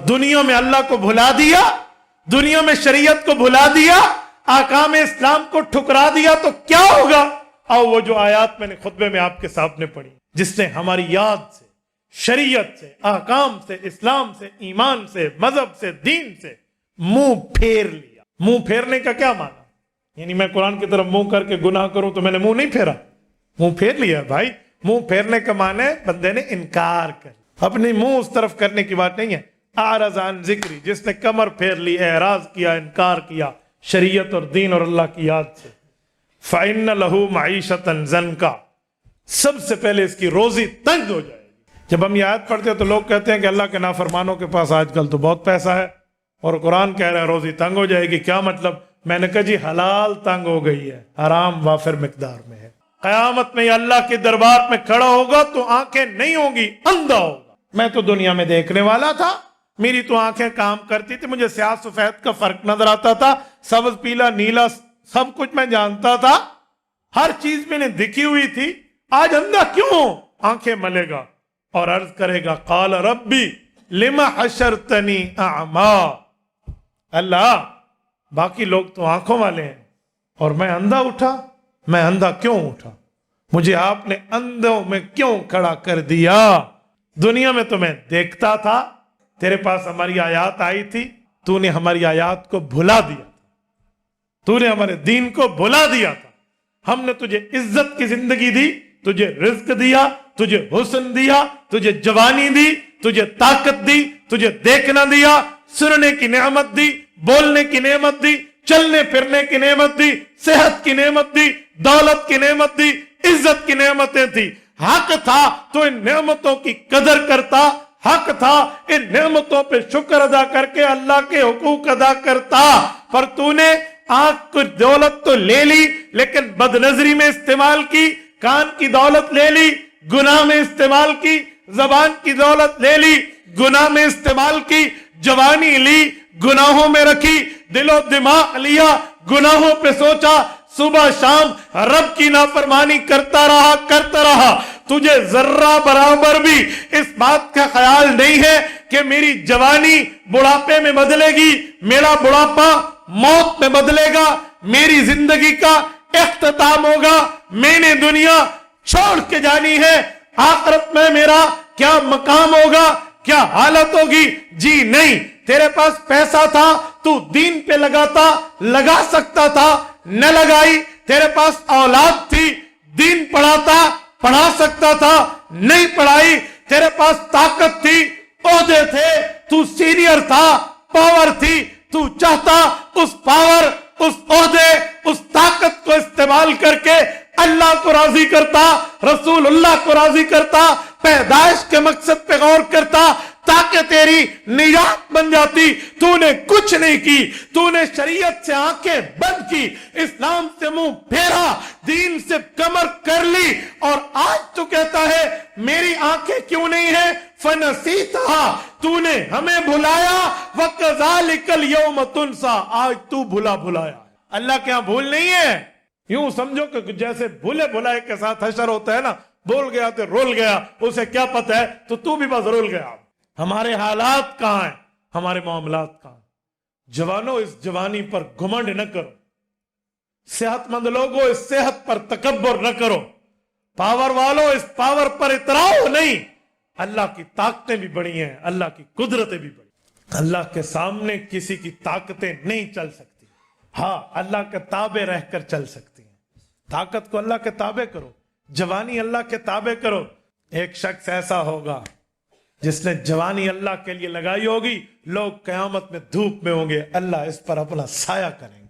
दुनिया में अल्लाह को भुला दिया, दुनिया में शरीयत को भुला दिया, आकाम इस्लाम को ठुकरा दिया तो क्या होगा? और वो जो आयत मैंने खुतबे में आपके सामने पढ़ी, जिसने हमारी याद से, शरीयत से, आकाम से, इस्लाम से, ईमान से, मजहब से, दीन से मुंह फेर लिया। मुंह फेरने का क्या माना? यानी मैं कुरान की तरफ मुंह करके गुनाह करूं तो मैंने मुंह नहीं फेरा, मुंह फेर लिया भाई। मुंह फेरने का माने बंदे ने इनकार कर, अपनी मुंह उस तरफ करने की बात नहीं है। आरज़ान जिक्री, जिसने कमर फेर ली, एराज किया, इनकार किया शरीयत और दीन और अल्लाह की याद से, फ़इन्न लहू मईशतन ज़नका, सबसे पहले इसकी रोजी तंग हो जाएगी। जब हम ये आयत पढ़ते हैं तो लोग कहते हैं कि अल्लाह के नाफरमानों के पास आजकल तो बहुत पैसा है और कुरान कह रहा है रोजी तंग हो जाएगी, क्या मतलब? मैंने कहा जी हलाल तंग हो गई है, हराम वाफिर मिकदार में है। कयामत में अल्लाह के दरबार में खड़ा होगा तो आंखें नहीं होंगी, अंधा होगा। मैं तो दुनिया में देखने वाला था, मेरी तो आंखें काम करती थी, मुझे स्याह सफेद का फर्क नजर आता था, सबज पीला नीला सब कुछ मैं जानता था, हर चीज मैंने दिखी हुई थी। आज अंधा क्यों? आंखें मलेगा और अर्ज करेगा काल रब्बी लिमा हशरतनी अमा, अल्लाह बाकी लोग तो आंखों वाले हैं और मैं अंधा उठा, मैं अंधा क्यों उठा? मुझे आपने अंधों में क्यों खड़ा कर दिया? दुनिया में तो मैं देखता था, तेरे पास हमारी आयत आई थी, तूने हमारी आयत को भुला दिया था, तूने हमारे दीन को भुला दिया था। हमने तुझे इज्जत की जिंदगी दी, तुझे रिज्क दिया, तुझे हुस्न दिया, तुझे जवानी दी, तुझे ताकत दी, तुझे देखना दिया, सुनने की नेमत दी, बोलने की नेमत दी, चलने फिरने की नेमत दी, सेहत की नेमत दी, दौलत की नेमत दी, इज्जत की नेमतें थी। हक था तो इन नेमतों की कदर करता, हक था इन नेमतों पे शुक्र अदा करके अल्लाह के हुकूक अदा करता। पर तूने आंख की दौलत तो ले ली लेकिन बदनजरी में इस्तेमाल की, कान की दौलत ले ली, गुनाह में इस्तेमाल की, जबान की दौलत ले ली, गुनाह में इस्तेमाल की, जवानी ली, गुनाहों में रखी, दिलो दिमाग लिया, गुनाहों पे सोचा, सुबह शाम रब की नाफरमानी करता रहा। तुझे जर्रा बराबर भी इस बात का ख्याल नहीं है कि मेरी जवानी बुढ़ापे में बदलेगी, मेरा बुढ़ापा मौत में बदलेगा, मेरी जिंदगी का इख्तिताम होगा, मैंने दुनिया छोड़ के जानी है, आखिरत में मेरा क्या मकाम होगा, क्या हालत होगी? जी नहीं। तेरे पास पैसा था, तू दीन पे लगा सकता था, न लगाई। तेरे पास औलाद थी, दीन पढ़ा सकता था, नहीं पढ़ाई। तेरे पास ताकत थी, ओहदे थे, तू सीनियर था, पावर थी, तू चाहता उस पावर, उस ओहदे, उस ताकत को इस्तेमाल करके अल्लाह को राजी करता, रसूलुल्लाह को राजी करता, पैदाइश के मकसद पे गौर करता ताकि तेरी निजात बन जाती। तूने कुछ नहीं की, तूने शरीयत से आंखें बंद की, इस्लाम से मुंह फेरा, दीन से कमर कर ली और आज तू कहता है मेरी आंखें क्यों नहीं है? फनसीता, तूने हमें भुलाया, वकज़ालिकल यौम तुनसा, आज तू भुलाया। अल्लाह के यहां भूल नहीं है। यूं समझो कि जैसे भूले भुलाए के साथ हशर होता है ना, बोल गया तो रोल गया, उसे क्या पता है, तो तू भी बस रोल गया। हमारे हालात कहां हैं, हमारे मामलात कहां? जवानों, इस जवानी पर घमंड न करो, सेहतमंद लोगों इस सेहत पर तकब्बुर न करो, पावर वालों इस पावर पर इतराओ नहीं। अल्लाह की ताकतें भी बड़ी हैं, अल्लाह की कुदरतें भी बड़ी। अल्लाह के सामने किसी की ताकतें नहीं चल सकती, हाँ अल्लाह के ताबे रहकर चल सकती हैं। ताकत को अल्लाह के ताबे करो, जवानी अल्लाह के ताबे करो। एक शख्स ऐसा होगा जिसने जवानी अल्लाह के लिए लगाई होगी, लोग कयामत में धूप में होंगे, अल्लाह इस पर अपना साया करेंगे।